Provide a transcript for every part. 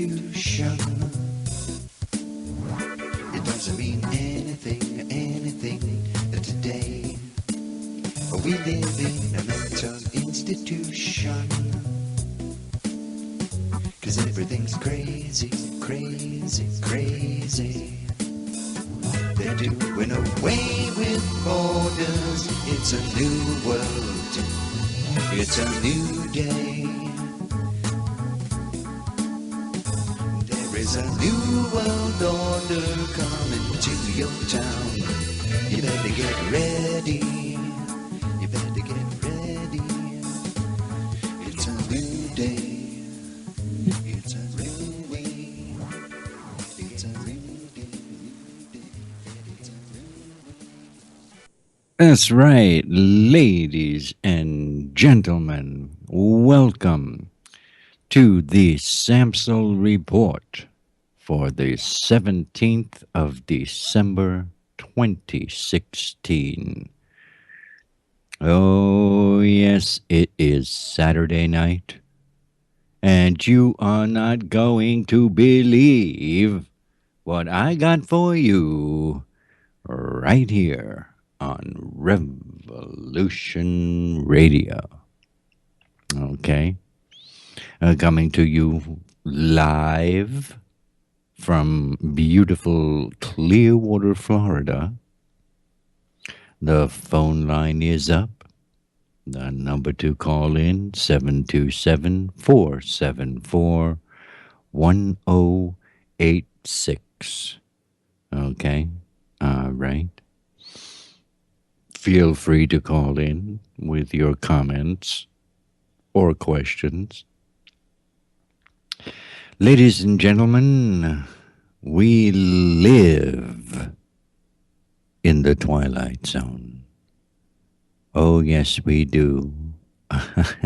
institution. It doesn't mean anything today. We live in a mental institution. 'Cause everything's crazy, crazy, crazy. They're doing away with borders. It's a new world. It's a new day. There is a new world order coming to your town. You better get ready. You better get ready. It's a new day. It's a new way. It's a new day. That's right, ladies and gentlemen. Welcome to the Samsel Report for the 17th of December, 2016. Oh, yes, it is Saturday night, and you are not going to believe what I got for you right here on Revolution Radio. Okay. Coming to you live from beautiful Clearwater, Florida. The phone line is up. The number to call in, 727-474-1086. Okay. All right. Feel free to call in with your comments or questions. Ladies and gentlemen, we live in the Twilight Zone. Oh, yes, we do. I've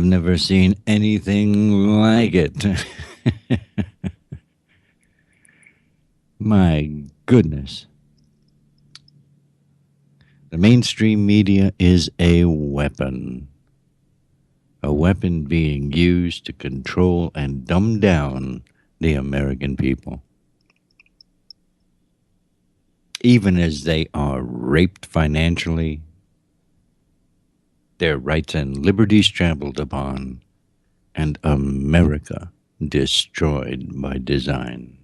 never seen anything like it. My goodness. The mainstream media is a weapon being used to control and dumb down the American people. Even as they are raped financially, their rights and liberties trampled upon, and America destroyed by design.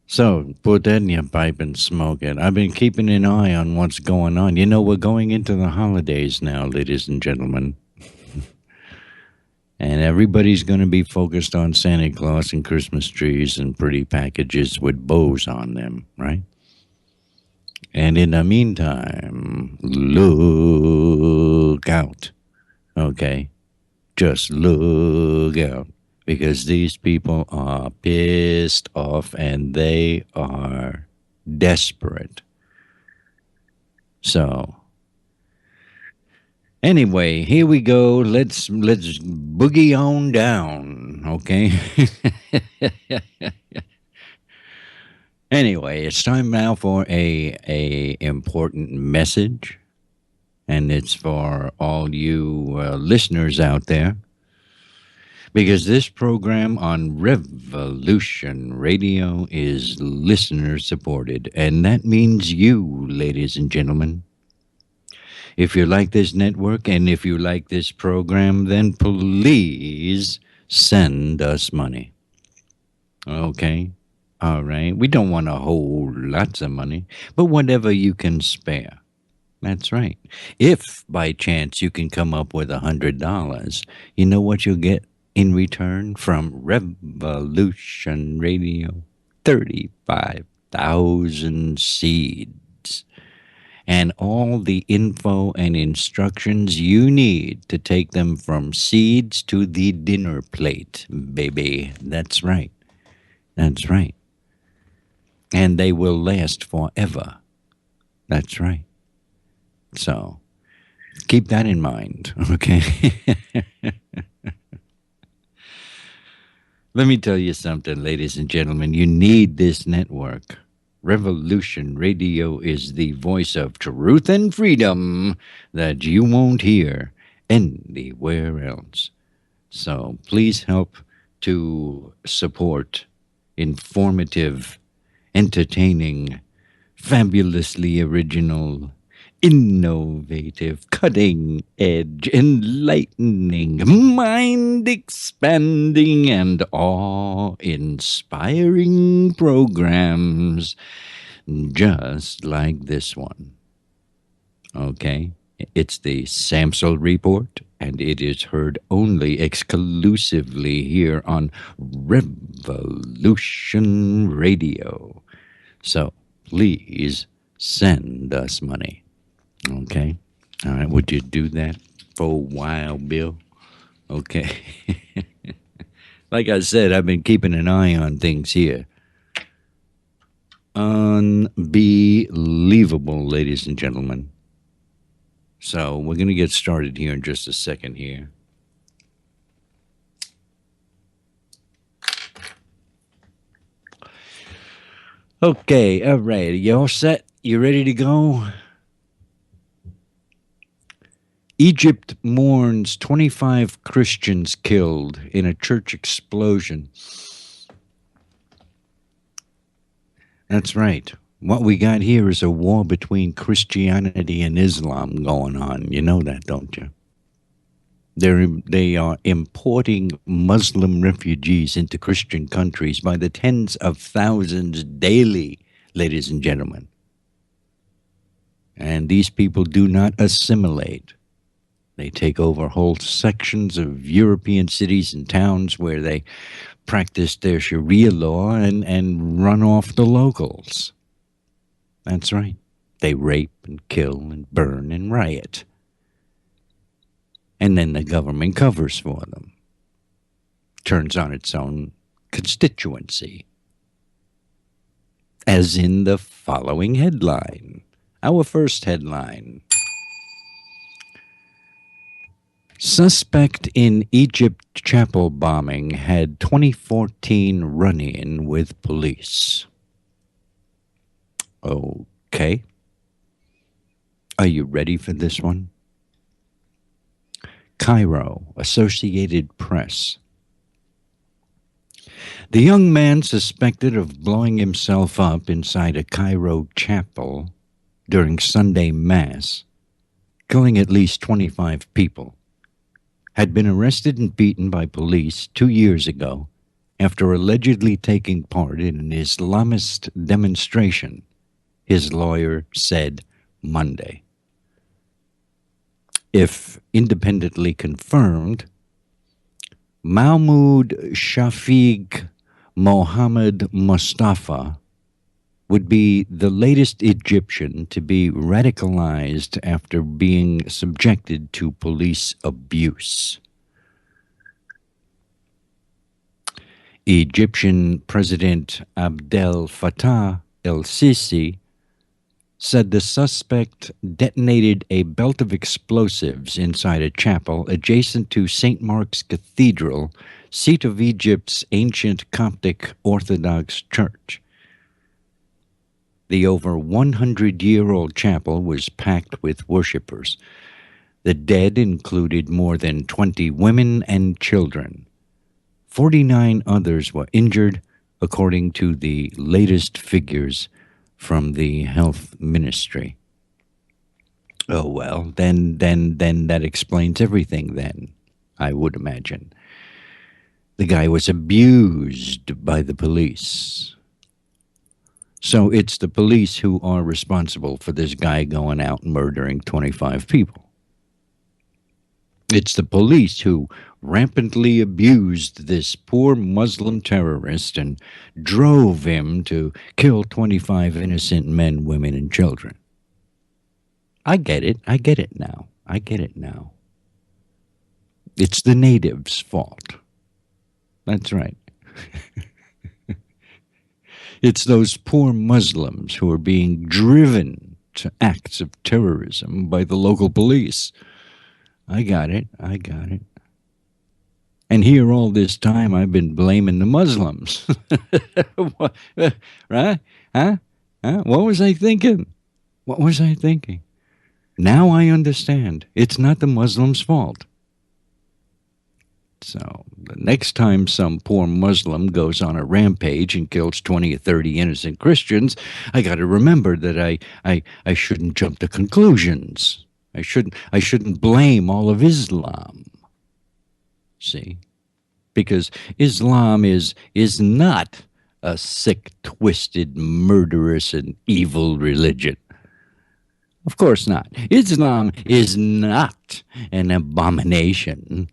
So, put that in your pipe and smoke it. I've been keeping an eye on what's going on. You know, we're going into the holidays now, ladies and gentlemen. And everybody's going to be focused on Santa Claus and Christmas trees and pretty packages with bows on them, right? And in the meantime, look out, okay? Just look out. Because these people are pissed off and they are desperate. So, anyway, here we go. Let's boogie on down, okay? Anyway, it's time now for a important message, and it's for all you listeners out there. Because this program on Revolution Radio is listener-supported, and that means you, ladies and gentlemen. If you like this network and if you like this program, then please send us money. Okay? All right? We don't want a whole lots of money, but whatever you can spare. That's right. If, by chance, you can come up with $100, you know what you'll get in return from Revolution Radio? 35,000 seeds. And all the info and instructions you need to take them from seeds to the dinner plate, baby. That's right. That's right. And they will last forever. That's right. So, keep that in mind, okay? Let me tell you something, ladies and gentlemen. You need this network. Revolution Radio is the voice of truth and freedom that you won't hear anywhere else. So please help to support informative, entertaining, fabulously original, innovative, cutting edge, enlightening, mind expanding, and awe inspiring programs just like this one. Okay? It's the Samsel Report, and it is heard only exclusively here on Revolution Radio. So please send us money. Okay? All right. Would you do that for a while, Bill? Okay. Like I said, I've been keeping an eye on things here. Unbelievable, ladies and gentlemen. So we're going to get started here in just a second here. Okay, all right. You all set? You ready to go? Egypt mourns 25 Christians killed in a church explosion. That's right. What we got here is a war between Christianity and Islam going on. You know that, don't you? They are importing Muslim refugees into Christian countries by the tens of thousands daily, ladies and gentlemen. And these people do not assimilate. They take over whole sections of European cities and towns where they practice their Sharia law and run off the locals. That's right. They rape and kill and burn and riot. And then the government covers for them. Turns on its own constituency. As in the following headline. Our first headline. Suspect in Egypt chapel bombing had 2014 run-in with police. Okay. Are you ready for this one? Cairo, Associated Press. The young man suspected of blowing himself up inside a Cairo chapel during Sunday Mass, killing at least 25 people, had been arrested and beaten by police 2 years ago after allegedly taking part in an Islamist demonstration, his lawyer said Monday. If independently confirmed, Mahmoud Shafiq Mohammed Mustafa would be the latest Egyptian to be radicalized after being subjected to police abuse. Egyptian President Abdel Fattah el-Sisi said the suspect detonated a belt of explosives inside a chapel adjacent to St. Mark's Cathedral, seat of Egypt's ancient Coptic Orthodox Church. The over 100-year-old chapel was packed with worshippers. The dead included more than 20 women and children. 49 others were injured, according to the latest figures from the health ministry. Oh, well, then that explains everything then, I would imagine. The guy was abused by the police. So it's the police who are responsible for this guy going out and murdering 25 people. It's the police who rampantly abused this poor Muslim terrorist and drove him to kill 25 innocent men, women, and children. I get it. I get it now. I get it now. It's the natives' fault. That's right. It's those poor Muslims who are being driven to acts of terrorism by the local police. I got it. I got it. And here all this time I've been blaming the Muslims. Right? Huh? What was I thinking? What was I thinking? Now I understand. It's not the Muslims' fault. So the next time some poor Muslim goes on a rampage and kills 20 or 30 innocent Christians, I got to remember that I shouldn't jump to conclusions. I shouldn't blame all of Islam. See? Because Islam is not a sick, twisted, murderous, and evil religion. Of course not. Islam is not an abomination.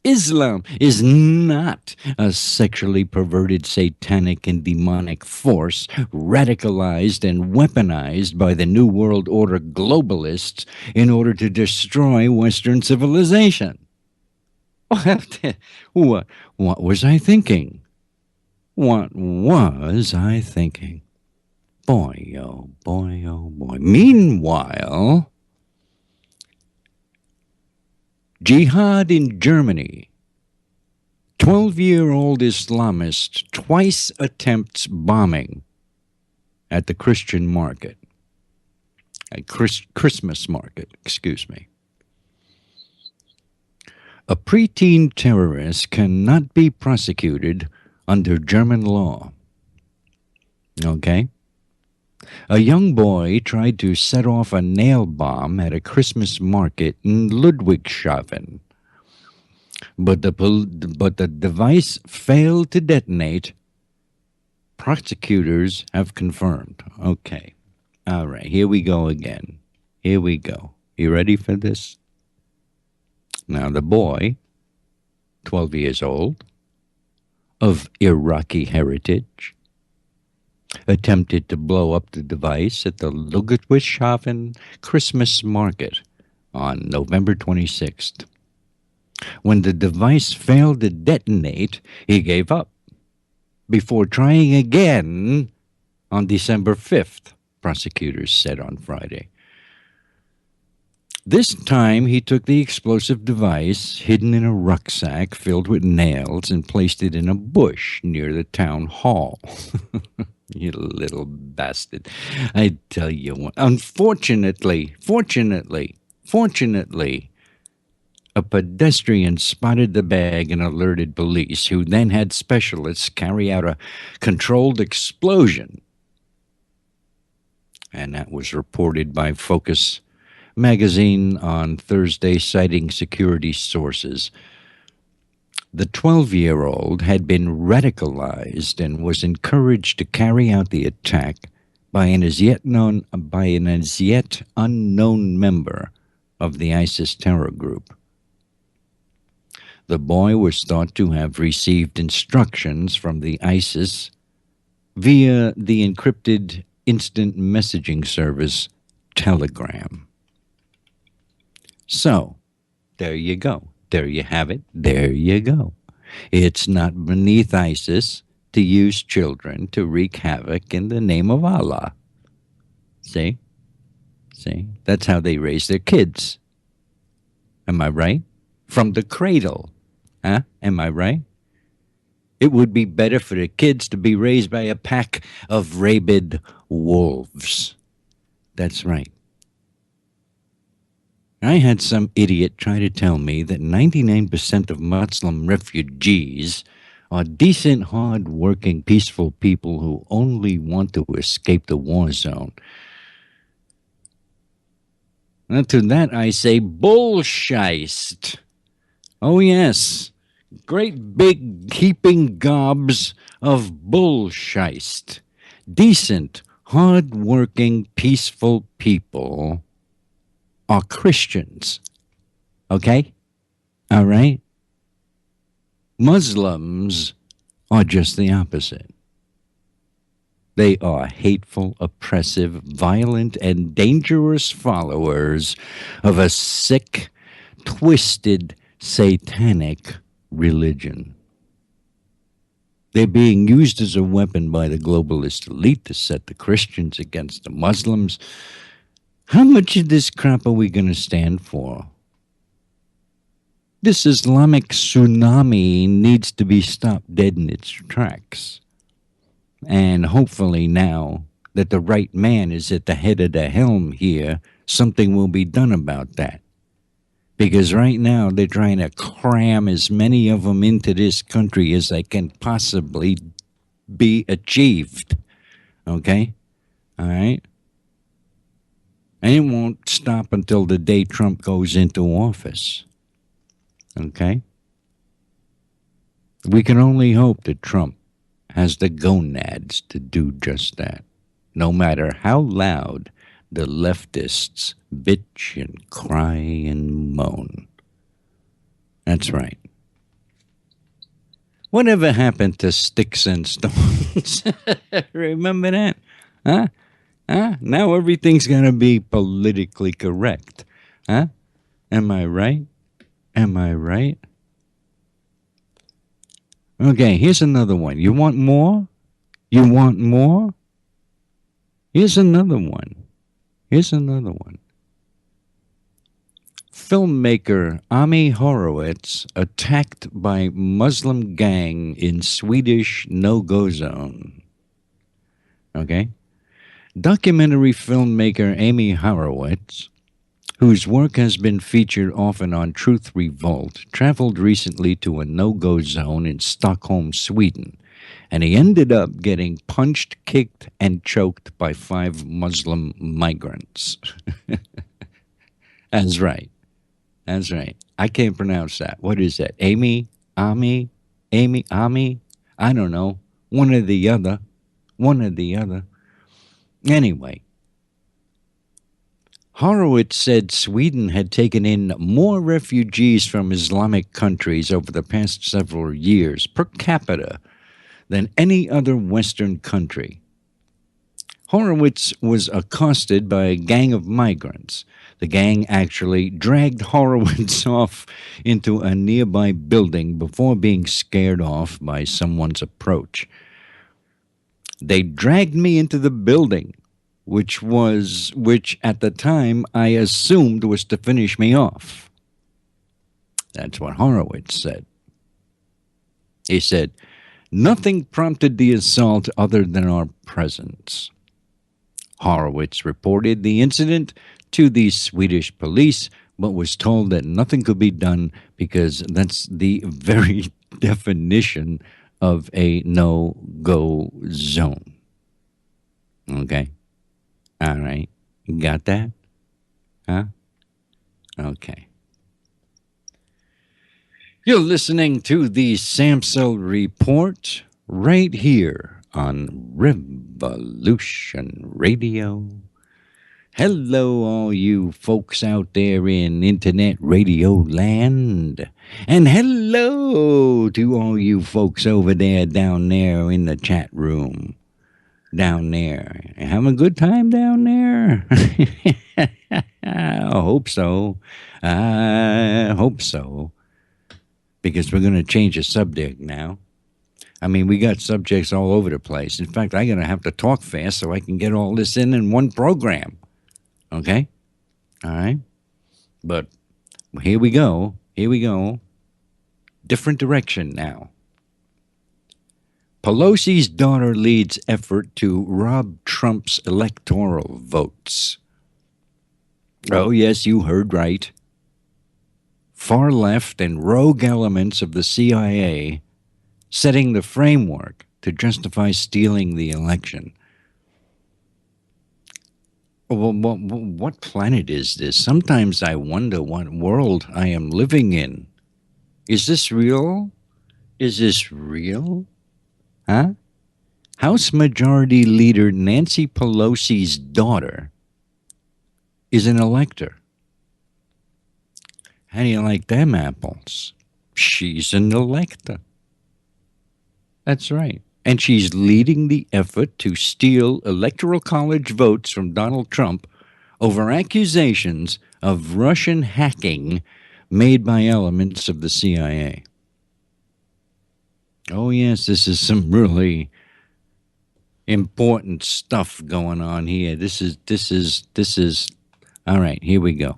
Islam is not a sexually perverted, satanic, and demonic force radicalized and weaponized by the New World Order globalists in order to destroy Western civilization. What was I thinking? What was I thinking? Boy, oh boy, oh boy. Meanwhile, Jihad in Germany. 12-year-old Islamist twice attempts bombing at the Christian market. A Christmas market, excuse me. A preteen terrorist cannot be prosecuted under German law. Okay? A young boy tried to set off a nail bomb at a Christmas market in Ludwigshafen, but the device failed to detonate. Prosecutors have confirmed. Okay. All right, here we go again. Here we go. You ready for this? Now, the boy, 12 years old, of Iraqi heritage, attempted to blow up the device at the Ludwigshafen Christmas market on November 26th. When the device failed to detonate, he gave up before trying again on December 5th, prosecutors said on Friday. This time, he took the explosive device hidden in a rucksack filled with nails and placed it in a bush near the town hall. You little bastard. I tell you what. Unfortunately, a pedestrian spotted the bag and alerted police, who then had specialists carry out a controlled explosion. And that was reported by Focus magazine on Thursday, citing security sources. The 12-year-old had been radicalized and was encouraged to carry out the attack by an as yet unknown member of the ISIS terror group. The boy was thought to have received instructions from the ISIS via the encrypted instant messaging service Telegram. So, there you go. There you have it. There you go. It's not beneath ISIS to use children to wreak havoc in the name of Allah. See? That's how they raise their kids. Am I right? From the cradle. Huh? Am I right? It would be better for the kids to be raised by a pack of rabid wolves. That's right. I had some idiot try to tell me that 99% of Muslim refugees are decent, hard-working, peaceful people who only want to escape the war zone. And to that I say, bullshit. Oh yes, great big heaping gobs of bullshit. Decent, hard-working, peaceful people are Christians. Okay? All right? Muslims are just the opposite. They are hateful, oppressive, violent, and dangerous followers of a sick, twisted, satanic religion. They're being used as a weapon by the globalist elite to set the Christians against the Muslims. How much of this crap are we going to stand for? This Islamic tsunami needs to be stopped dead in its tracks. And hopefully now that the right man is at the head of the helm here, something will be done about that. Because right now they're trying to cram as many of them into this country as they can possibly be achieved. Okay? All right? And it won't stop until the day Trump goes into office. Okay? We can only hope that Trump has the gonads to do just that, no matter how loud the leftists bitch and cry and moan. That's right. Whatever happened to sticks and stones? Remember that? Huh? Huh? Now everything's going to be politically correct. Huh? Am I right? Am I right? Okay, here's another one. You want more? You want more? Here's another one. Here's another one. Filmmaker Ami Horowitz attacked by Muslim gang in Swedish no-go zone. Okay? Documentary filmmaker Amy Horowitz, whose work has been featured often on Truth Revolt, traveled recently to a no-go zone in Stockholm, Sweden, and he ended up getting punched, kicked, and choked by 5 Muslim migrants. That's right. That's right. I can't pronounce that. What is that? Amy? Ami? Amy? Ami? I don't know. One or the other. One or the other. Anyway, Horowitz said Sweden had taken in more refugees from Islamic countries over the past several years per capita than any other Western country. Horowitz was accosted by a gang of migrants. The gang actually dragged Horowitz off into a nearby building before being scared off by someone's approach. They dragged me into the building, which at the time I assumed was to finish me off. That's what Horowitz said. He said, nothing prompted the assault other than our presence. Horowitz reported the incident to the Swedish police, but was told that nothing could be done because that's the very definition of a no-go zone. Okay? All right. Got that? Huh? Okay. You're listening to the Samsel Report right here on Revolution Radio. Hello, all you folks out there in Internet Radio land. And hello to all you folks over there down there in the chat room. Down there. Having a good time down there? I hope so. I hope so. Because we're going to change the subject now. I mean, we got subjects all over the place. In fact, I'm going to have to talk fast so I can get all this in one program. Okay? All right? But here we go. Here we go. Different direction now. Pelosi's daughter leads effort to rob Trump's electoral votes. Oh, yes, you heard right. Far left and rogue elements of the CIA setting the framework to justify stealing the election. Well, what planet is this? Sometimes I wonder what world I am living in. Is this real? Is this real? Huh? House Majority Leader Nancy Pelosi's daughter is an elector. How do you like them apples? She's an elector. That's right. And she's leading the effort to steal Electoral College votes from Donald Trump over accusations of Russian hacking made by elements of the CIA. Oh, yes, this is some really important stuff going on here. This is, all right, here we go.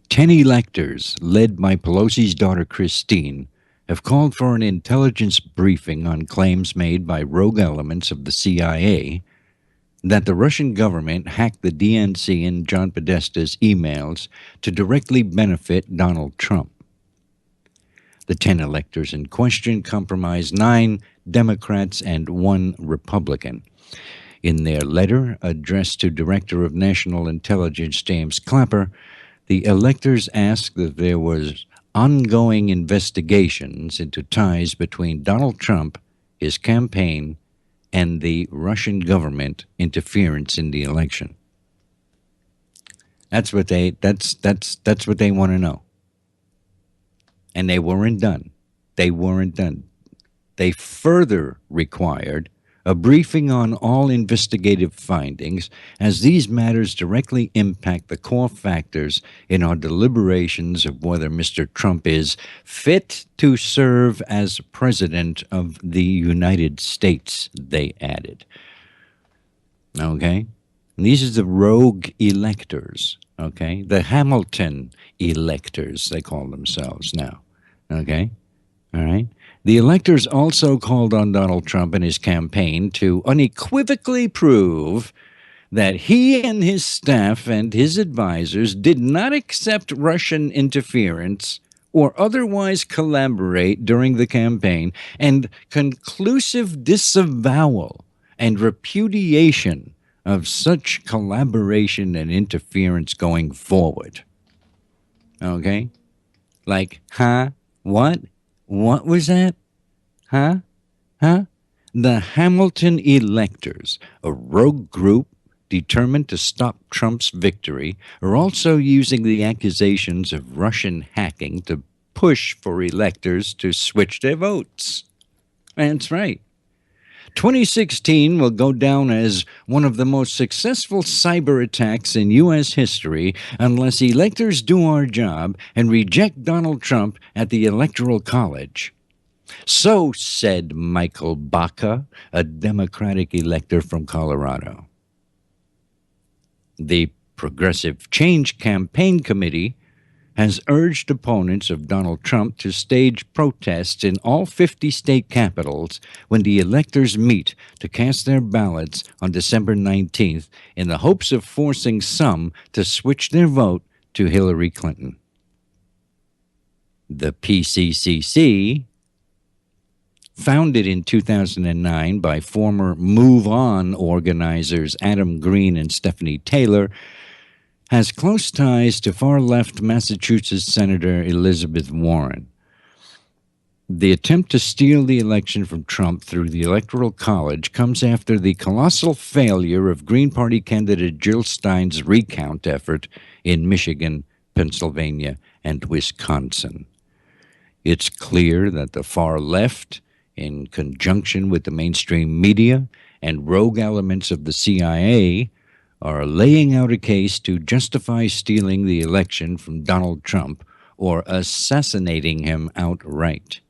10 electors, led by Pelosi's daughter Christine, have called for an intelligence briefing on claims made by rogue elements of the CIA that the Russian government hacked the DNC and John Podesta's emails to directly benefit Donald Trump. The 10 electors in question comprised 9 Democrats and 1 Republican. In their letter addressed to Director of National Intelligence James Clapper, the electors asked that there was ongoing investigations into ties between Donald Trump, his campaign, and the Russian government interference in the election. That's what they want to know. And they weren't done. They weren't done. They further required a briefing on all investigative findings, as these matters directly impact the core factors in our deliberations of whether Mr. Trump is fit to serve as President of the United States, they added. Okay? And these are the rogue electors, okay? The Hamilton electors, they call themselves now, okay? All right? The electors also called on Donald Trump and his campaign to unequivocally prove that he and his staff and his advisors did not accept Russian interference or otherwise collaborate during the campaign, and conclusive disavowal and repudiation of such collaboration and interference going forward. Okay? Like, huh? What? What was that? Huh? Huh? The Hamilton electors, a rogue group determined to stop Trump's victory, are also using the accusations of Russian hacking to push for electors to switch their votes. That's right. 2016 will go down as one of the most successful cyber attacks in U.S. history unless electors do our job and reject Donald Trump at the Electoral College. So said Michael Baca, a Democratic elector from Colorado. The Progressive Change Campaign Committee has urged opponents of Donald Trump to stage protests in all 50 state capitals when the electors meet to cast their ballots on December 19th in the hopes of forcing some to switch their vote to Hillary Clinton. The PCCC, founded in 2009 by former Move On organizers Adam Green and Stephanie Taylor, has close ties to far-left Massachusetts Senator Elizabeth Warren. The attempt to steal the election from Trump through the Electoral College comes after the colossal failure of Green Party candidate Jill Stein's recount effort in Michigan, Pennsylvania, and Wisconsin. It's clear that the far left, in conjunction with the mainstream media and rogue elements of the CIA, are laying out a case to justify stealing the election from Donald Trump or assassinating him outright.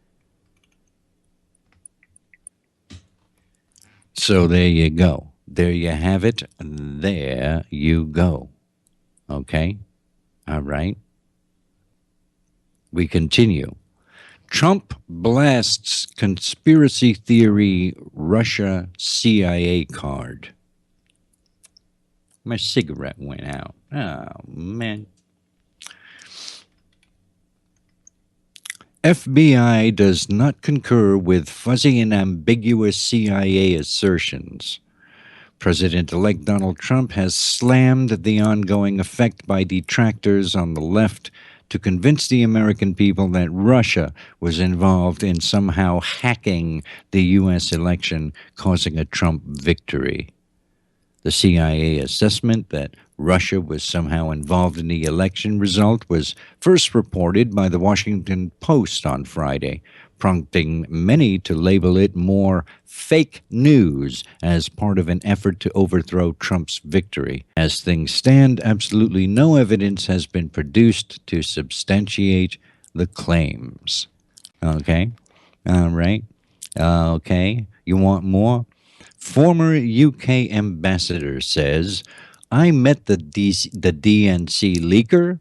So there you go. There you have it. There you go. Okay? All right? We continue. Trump blasts conspiracy theory Russia CIA card. My cigarette went out. Oh, man. FBI does not concur with fuzzy and ambiguous CIA assertions. President-elect Donald Trump has slammed the ongoing effect by detractors on the left to convince the American people that Russia was involved in somehow hacking the U.S. election, causing a Trump victory. The CIA assessment that Russia was somehow involved in the election result was first reported by the Washington Post on Friday, prompting many to label it more fake news as part of an effort to overthrow Trump's victory. As things stand, absolutely no evidence has been produced to substantiate the claims. Okay? All right? Okay. You want more? Former UK ambassador says, I met the DNC leaker.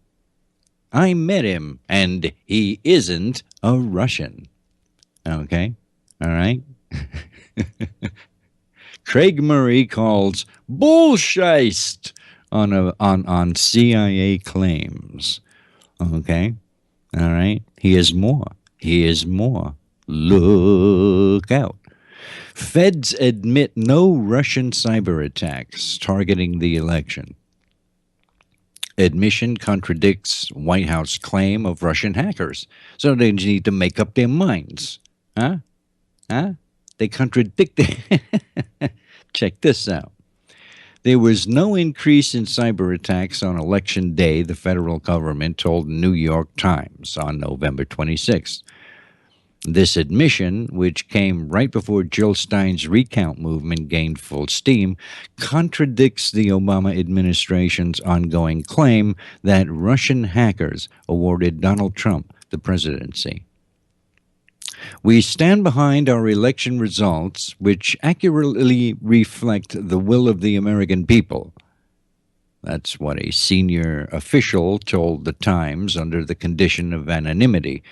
I met him, and he isn't a Russian. Okay? All right? Craig Murray calls bullshit on CIA claims. Okay? All right? He is more. He is more. Look out. Feds admit no Russian cyber attacks targeting the election. Admission contradicts White House claim of Russian hackers. So they need to make up their minds. Huh? Huh? They contradict it. Check this out. There was no increase in cyber attacks on Election Day, the federal government told New York Times on November 26th. This admission, which came right before Jill Stein's recount movement gained full steam, contradicts the Obama administration's ongoing claim that Russian hackers awarded Donald Trump the presidency. We stand behind our election results, which accurately reflect the will of the American people. That's what a senior official told the Times under the condition of anonymity.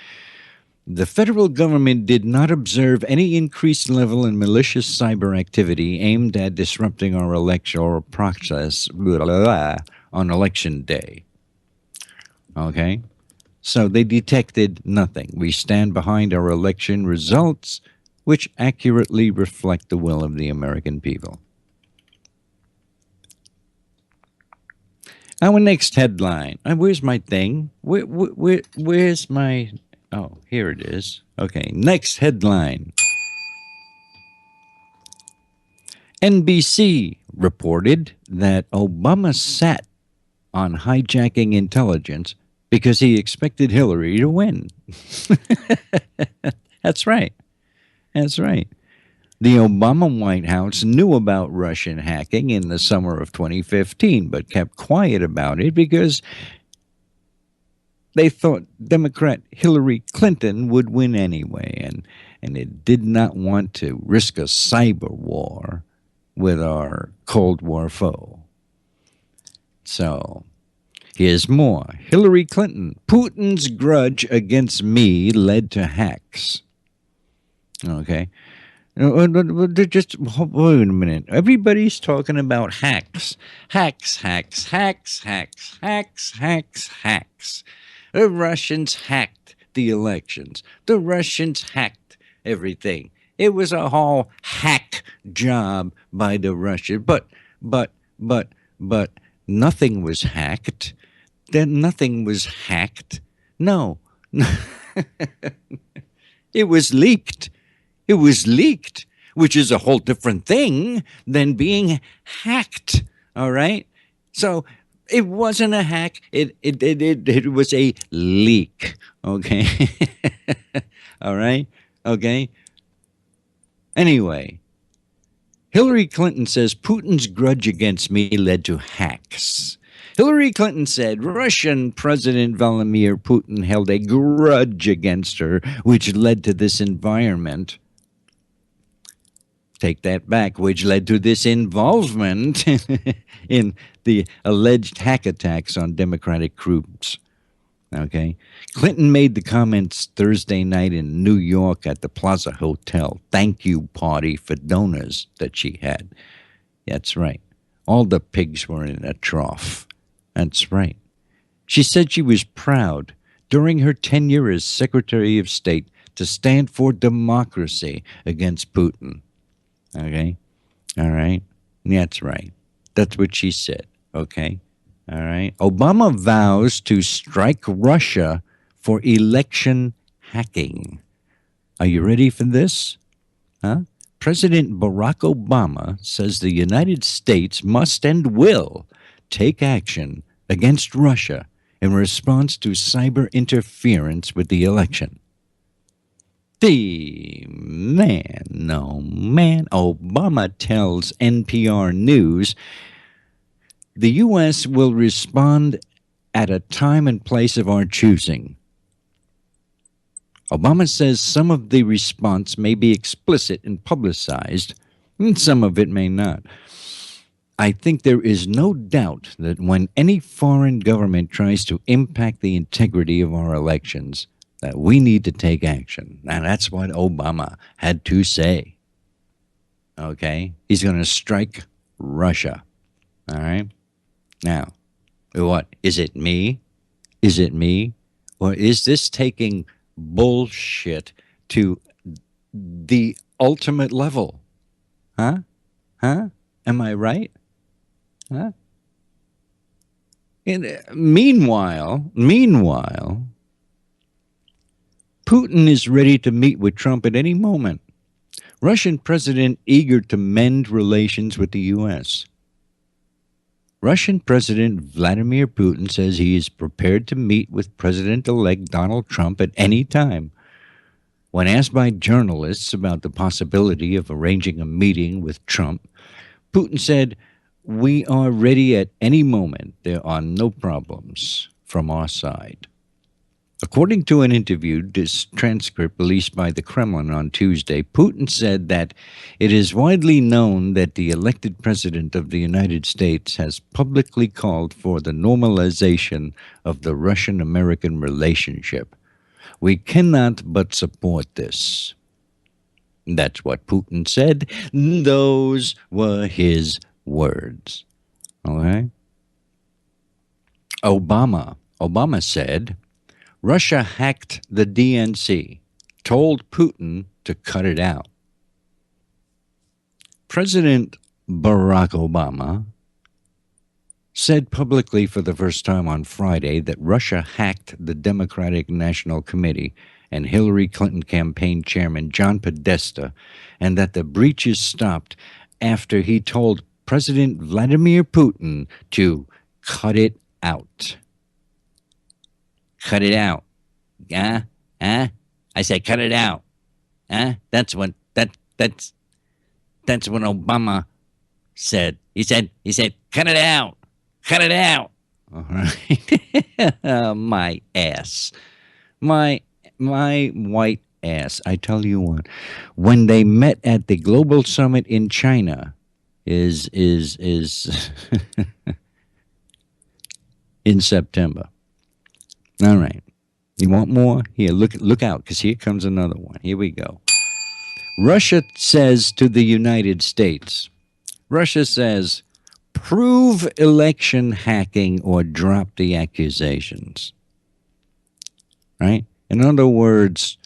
The federal government did not observe any increased level in malicious cyber activity aimed at disrupting our electoral process on Election Day. Okay? So they detected nothing. We stand behind our election results, which accurately reflect the will of the American people. Our next headline. Where's my thing? Where's my... Oh, here it is. Okay, next headline. NBC reported that Obama sat on hijacking intelligence because he expected Hillary to win. That's right. That's right. The Obama White House knew about Russian hacking in the summer of 2015, but kept quiet about it because they thought Democrat Hillary Clinton would win anyway, and it did not want to risk a cyber war with our Cold War foe. So, here's more. Hillary Clinton, Putin's grudge against me led to hacks. Okay. Just wait a minute. Everybody's talking about hacks. Hacks, hacks, hacks, hacks, hacks, hacks, hacks. The Russians hacked the elections. The Russians hacked everything. It was a whole hack job by the Russians. But nothing was hacked. Then nothing was hacked. No. It was leaked. It was leaked, which is a whole different thing than being hacked. All right? So it wasn't a hack. It was a leak. Okay? All right? Okay? Anyway, Hillary Clinton says Putin's grudge against me led to hacks. Hillary Clinton said Russian President Vladimir Putin held a grudge against her, which led to this environment. Take that back, which led to this involvement in the alleged hack attacks on Democratic troops. Okay? Clinton made the comments Thursday night in New York at the Plaza Hotel thank you party for donors that she had. That's right. All the pigs were in a trough. That's right. She said she was proud during her tenure as Secretary of State to stand for democracy against Putin. Okay? All right? That's right. That's what she said. Okay? All right? Obama vows to strike Russia for election hacking. Are you ready for this? Huh? President Barack Obama says the United States must and will take action against Russia in response to cyber interference with the election. Obama tells NPR News the U.S. will respond at a time and place of our choosing. Obama says some of the response may be explicit and publicized, and some of it may not. I think there is no doubt that when any foreign government tries to impact the integrity of our elections, that we need to take action. Now, that's what Obama had to say. Okay? He's going to strike Russia. All right? Now, what? Is it me? Is it me? Or is this taking bullshit to the ultimate level? Huh? Huh? Am I right? Huh? And meanwhile, Putin is ready to meet with Trump at any moment. Russian president eager to mend relations with the U.S. Russian President Vladimir Putin says he is prepared to meet with President-elect Donald Trump at any time. When asked by journalists about the possibility of arranging a meeting with Trump, Putin said, "We are ready at any moment. There are no problems from our side." According to an interview, this transcript released by the Kremlin on Tuesday, Putin said that it is widely known that the elected president of the United States has publicly called for the normalization of the Russian-American relationship. We cannot but support this. That's what Putin said. Those were his words. Okay? Obama said, Russia hacked the DNC, told Putin to cut it out. President Barack Obama said publicly for the first time on Friday that Russia hacked the Democratic National Committee and Hillary Clinton campaign chairman John Podesta, and that the breaches stopped after he told President Vladimir Putin to cut it out. Cut it out. Huh? I said cut it out. Huh? That's what Obama said. He said cut it out. Cut it out. All right. My ass. My white ass. I tell you what. When they met at the global summit in China is in September. All right. You want more? Here, look out, because here comes another one. Here we go. Russia says to the United States, Russia says, prove election hacking or drop the accusations. Right? In other words,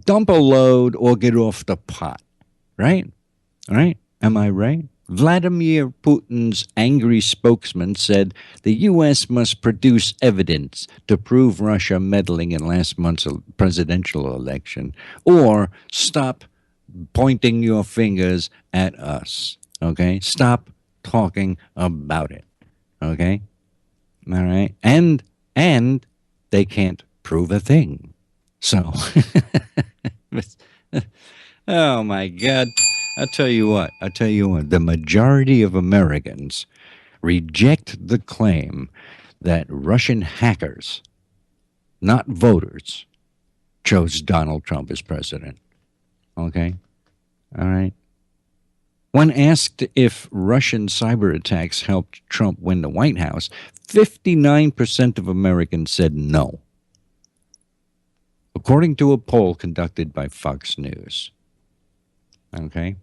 dump a load or get off the pot. Right? Right? Am I right? Vladimir Putin's angry spokesman said the U.S. must produce evidence to prove Russia meddling in last month's presidential election, or stop pointing your fingers at us. Okay? Stop talking about it. Okay? All right? And they can't prove a thing. So, oh my God. I'll tell you what, the majority of Americans reject the claim that Russian hackers, not voters, chose Donald Trump as president. Okay? All right? When asked if Russian cyber attacks helped Trump win the White House, 59% of Americans said no, according to a poll conducted by Fox News. Okay?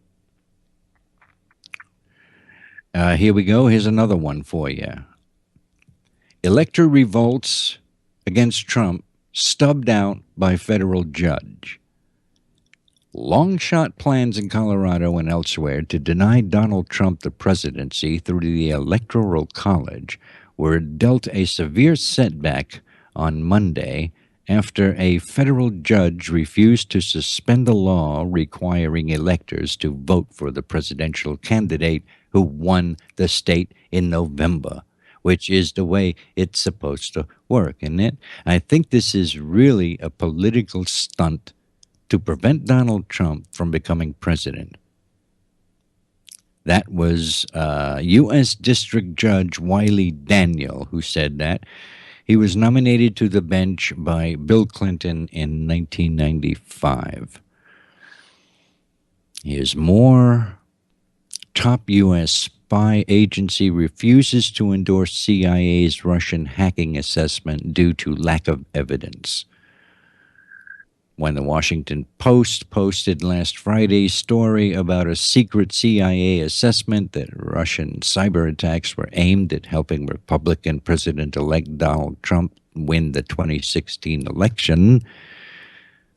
Here we go. Here's another one for you. Electoral revolts against Trump stubbed out by federal judge. Long-shot plans in Colorado and elsewhere to deny Donald Trump the presidency through the Electoral College were dealt a severe setback on Monday after a federal judge refused to suspend a law requiring electors to vote for the presidential candidate who won the state in November, which is the way it's supposed to work, isn't it? I think this is really a political stunt to prevent Donald Trump from becoming president. That was U.S. District Judge Wiley Daniel who said that. He was nominated to the bench by Bill Clinton in 1995. Here's more. Top U.S. spy agency refuses to endorse CIA's Russian hacking assessment due to lack of evidence. when the Washington Post posted last Friday's story about a secret CIA assessment that Russian cyber attacks were aimed at helping Republican President-elect Donald Trump win the 2016 election,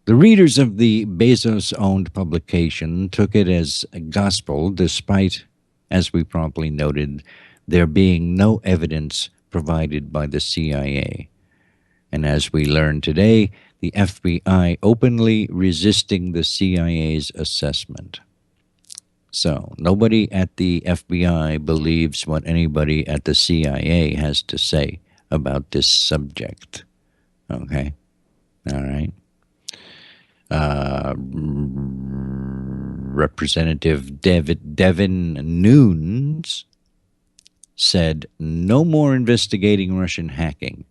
the readers of the Bezos-owned publication took it as gospel, despite, as we promptly noted, there being no evidence provided by the CIA. And as we learned today, the FBI openly resisting the CIA's assessment. So nobody at the FBI believes what anybody at the CIA has to say about this subject. Okay? All right? Representative Devin Nunes said, no more investigating Russian hacking.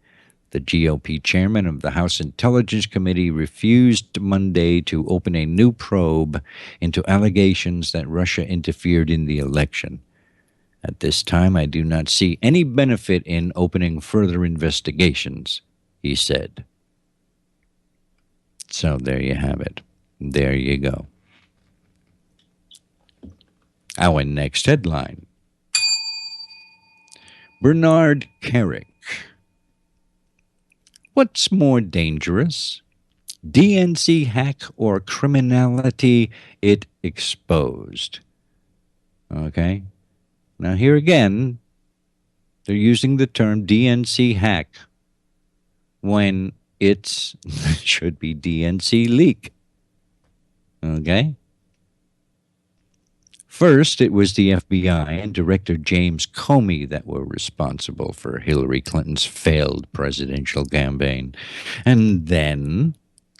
The GOP chairman of the House Intelligence Committee refused Monday to open a new probe into allegations that Russia interfered in the election. At this time, I do not see any benefit in opening further investigations, he said. So there you have it. There you go. Our next headline. Bernard Carrick. What's more dangerous? DNC hack or criminality it exposed? Okay. Now here again, they're using the term DNC hack when it should be DNC leak. Okay. First, it was the FBI and Director James Comey that were responsible for Hillary Clinton's failed presidential campaign. And then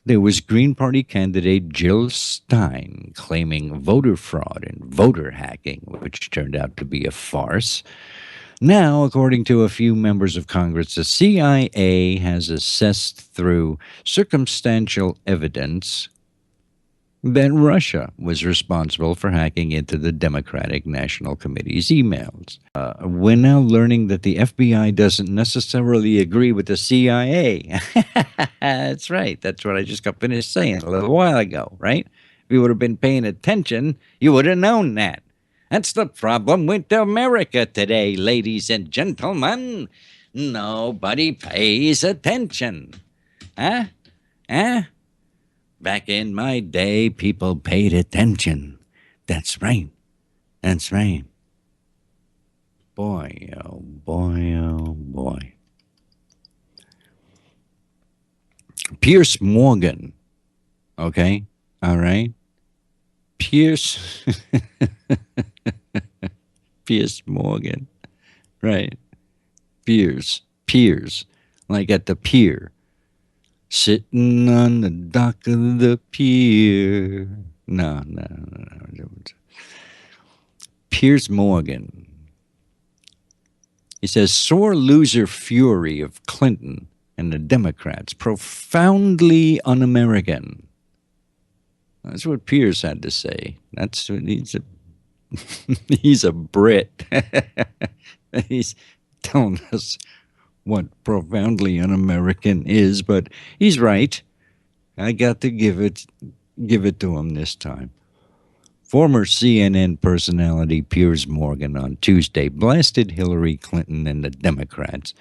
there was Green Party candidate Jill Stein claiming voter fraud and voter hacking, which turned out to be a farce. Now, according to a few members of Congress, the CIA has assessed through circumstantial evidence that Russia was responsible for hacking into the Democratic National Committee's emails. We're now learning that the FBI doesn't necessarily agree with the CIA. That's right. That's what I just got finished saying a little while ago, right? If you would have been paying attention, you would have known that. That's the problem with America today, ladies and gentlemen. Nobody pays attention. Huh? Huh? Back in my day, people paid attention. That's right. That's right. Boy, oh boy, oh boy. Piers Morgan. Okay? All right? Piers Morgan. Right. Piers. Like at the pier. Sitting on the dock of the pier. No. Piers Morgan. He says, sore loser fury of Clinton and the Democrats, profoundly un-American. That's what Piers had to say. That's what he's a Brit. He's telling us what profoundly un-American is, but he's right. I got to give it to him this time. Former CNN personality Piers Morgan on Tuesday blasted Hillary Clinton and the Democrats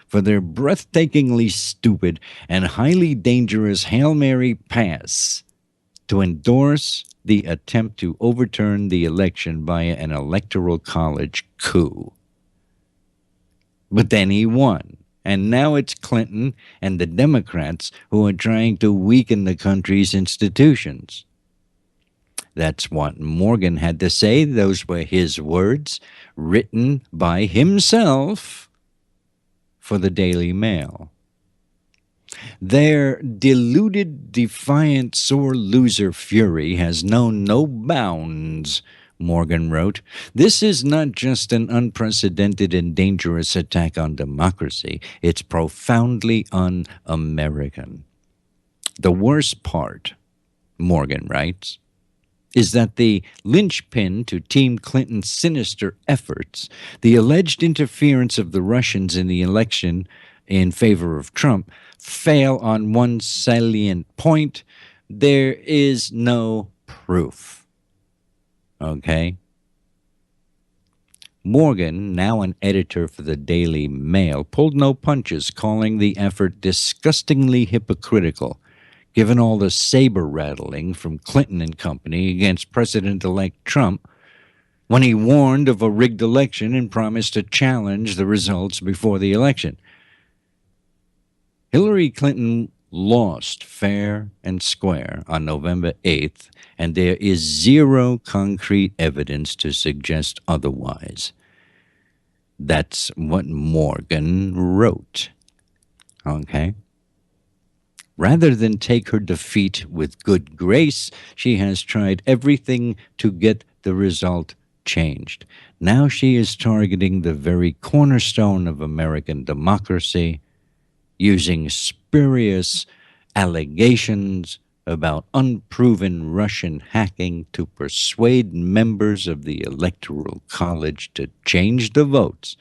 for their breathtakingly stupid and highly dangerous Hail Mary pass to endorse the attempt to overturn the election via an electoral college coup. But then he won. And now it's Clinton and the Democrats who are trying to weaken the country's institutions. That's what Morgan had to say. Those were his words, written by himself for the Daily Mail. Their deluded, defiant, sore loser fury has known no bounds, Morgan wrote. This is not just an unprecedented and dangerous attack on democracy. It's profoundly un-American. The worst part, Morgan writes, is that the linchpin to Team Clinton's sinister efforts, the alleged interference of the Russians in the election in favor of Trump, fail on one salient point. There is no proof. Okay? Morgan, now an editor for the Daily Mail, pulled no punches, calling the effort disgustingly hypocritical, given all the saber-rattling from Clinton and company against President-elect Trump when he warned of a rigged election and promised to challenge the results before the election. Hillary Clinton lost fair and square on November 8th, and there is zero concrete evidence to suggest otherwise. That's what Morgan wrote. Okay? Rather than take her defeat with good grace, she has tried everything to get the result changed. Now she is targeting the very cornerstone of American democracy, using spurious allegations about unproven Russian hacking to persuade members of the Electoral College to change the votes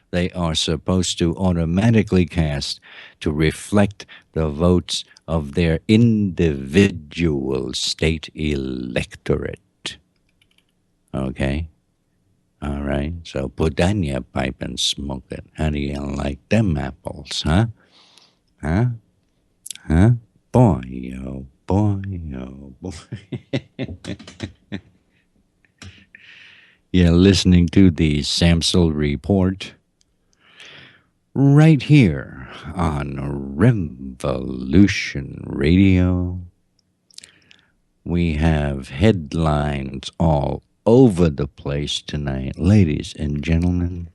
they are supposed to automatically cast to reflect the votes of their individual state electorate. Okay? All right, so put that in your pipe and smoke it. How do you like them apples, huh? Huh? Huh? Boy, oh boy, oh boy. You're listening to the Samsel Report right here on Revolution Radio. We have headlines all over the place tonight, ladies and gentlemen.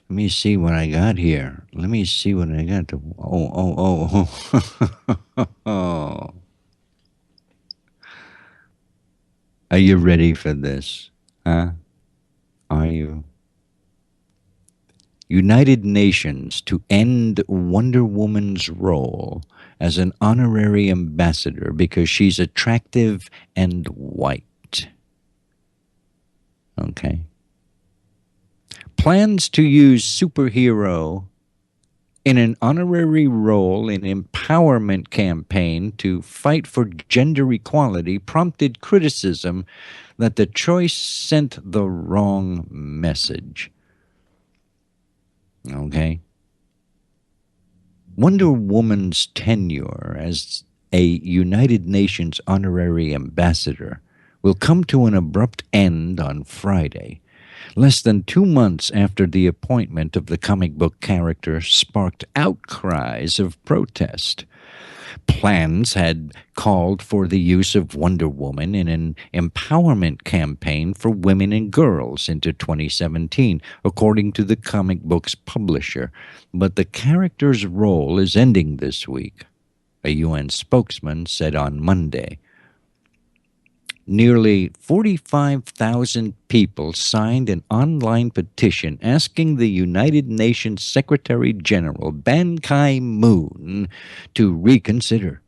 Let me see what I got here. Let me see what I got. Oh. Are you ready for this? Huh? Are you? United Nations to end Wonder Woman's role as an honorary ambassador because she's attractive and white. Okay. Plans to use superhero in an honorary role in empowerment campaign to fight for gender equality prompted criticism that the choice sent the wrong message. Okay? Wonder Woman's tenure as a United Nations honorary ambassador will come to an abrupt end on Friday, less than 2 months after the appointment of the comic book character sparked outcries of protest. Plans had called for the use of Wonder Woman in an empowerment campaign for women and girls into 2017, according to the comic book's publisher. But the character's role is ending this week, a UN spokesman said on Monday. Nearly 45,000 people signed an online petition asking the United Nations Secretary General Ban Ki-moon to reconsider.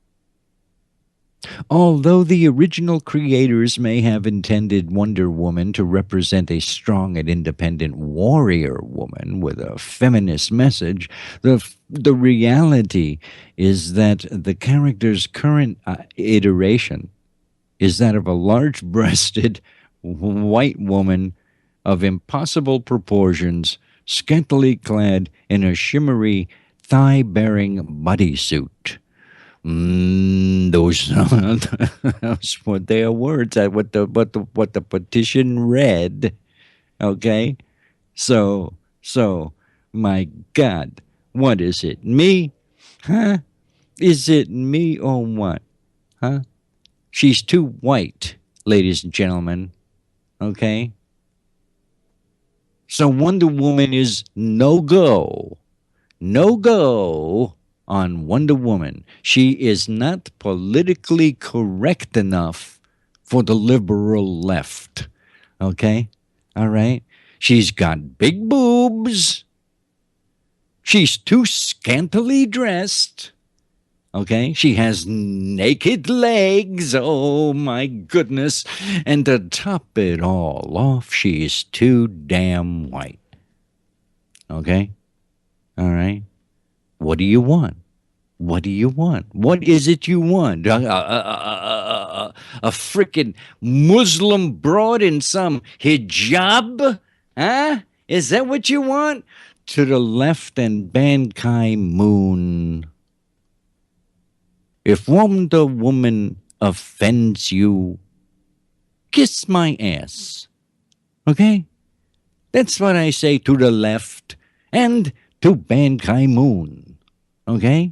Although the original creators may have intended Wonder Woman to represent a strong and independent warrior woman with a feminist message, the reality is that the character's current iteration is that of a large-breasted white woman of impossible proportions, scantily clad in a shimmery, thigh-bearing bodysuit. Those were their words. What the petition read. Okay, so my God, what is it? Me? Huh? Is it me or what? Huh? She's too white, ladies and gentlemen. Okay? So Wonder Woman is no-go. No-go on Wonder Woman. She is not politically correct enough for the liberal left. Okay? All right? She's got big boobs. She's too scantily dressed. Okay, she has naked legs, oh my goodness, and to top it all off, she's too damn white. Okay, all right, what do you want? What do you want? What is it you want? A freaking Muslim broad in some hijab? Huh? Is that what you want? To the left and Ban Ki-moon. If Wonder Woman offends you, kiss my ass. Okay? That's what I say to the left and to Ban Ki-moon. Okay?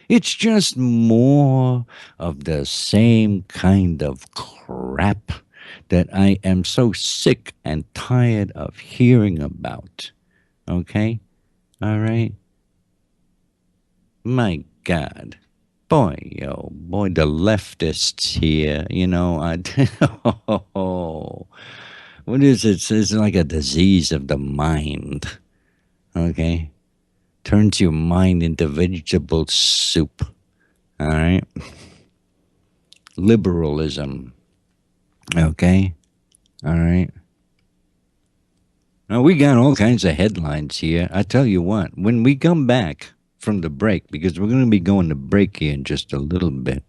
It's just more of the same kind of crap that I am so sick and tired of hearing about. Okay? All right? My God. Boy, oh boy, the leftists here, what is it? It's like a disease of the mind. Okay? Turns your mind into vegetable soup. All right? Liberalism. Okay? All right? Now, we got all kinds of headlines here. I tell you what, when we come back from the break, because we're going to be going to break here in just a little bit.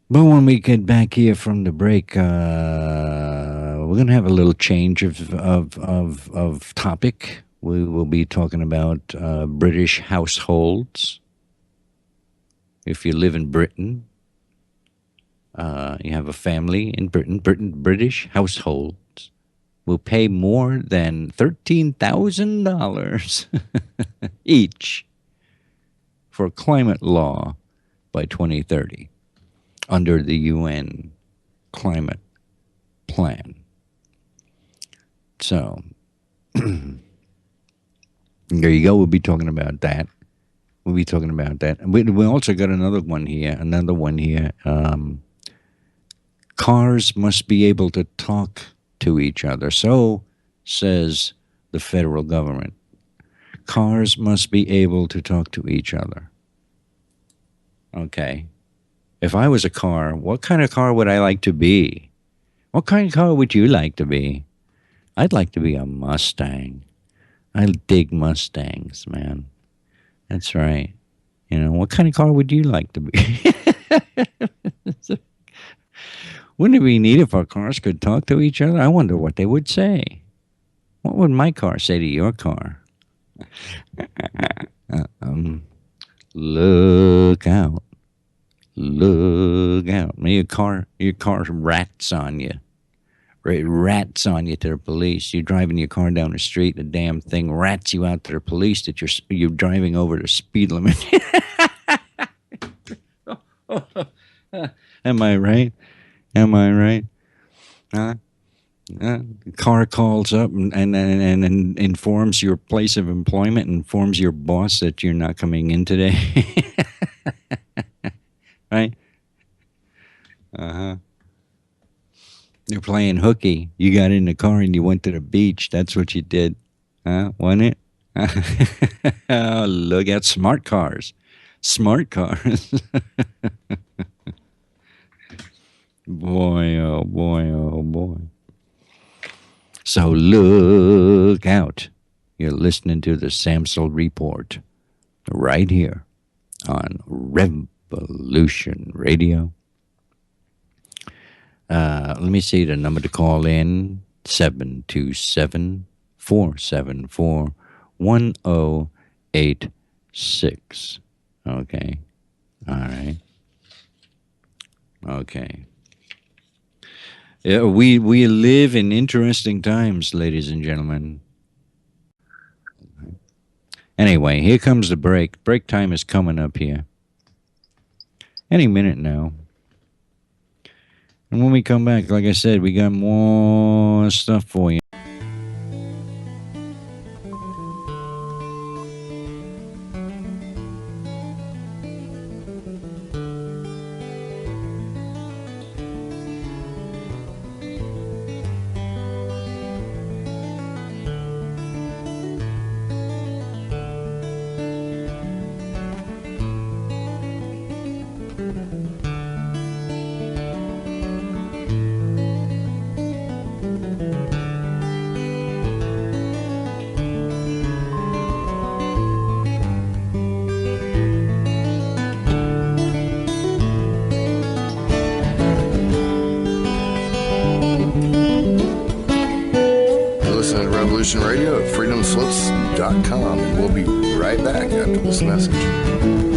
But when we get back here from the break, we're going to have a little change of topic. We will be talking about British households. If you live in Britain, you have a family in Britain, British households will pay more than $13,000 each for climate law by 2030 under the UN climate plan. So, there you go. We'll be talking about that. We also got another one here. Cars must be able to talk to each other. So says the federal government. Cars must be able to talk to each other. Okay. If I was a car, what kind of car would I like to be? What kind of car would you like to be? I'd like to be a Mustang. I dig Mustangs, man. That's right. What kind of car would you like to be? Wouldn't it be neat if our cars could talk to each other? I wonder what they would say. What would my car say to your car? Look out. Look out. Your car rats on you. It rats on you to the police. You're driving your car down the street, the damn thing rats you out to the police that you're driving over the speed limit. Am I right? Huh? The car calls up and informs your place of employment, informs your boss that you're not coming in today. Right? Uh-huh. You're playing hooky. You got in the car and you went to the beach. That's what you did. Huh? Wasn't it? Oh, look at smart cars. Smart cars. Boy, oh boy, oh boy. So look out. You're listening to the Samsel Report right here on Revolution Radio. Let me see the number to call in, 727-474-1086. Okay. All right. Okay. Yeah, we live in interesting times, ladies and gentlemen. Anyway, here comes the break. Break time is coming up here. Any minute now. And when we come back, like I said, we got more stuff for you. Christian Radio at freedomslips.com, and we'll be right back after this message.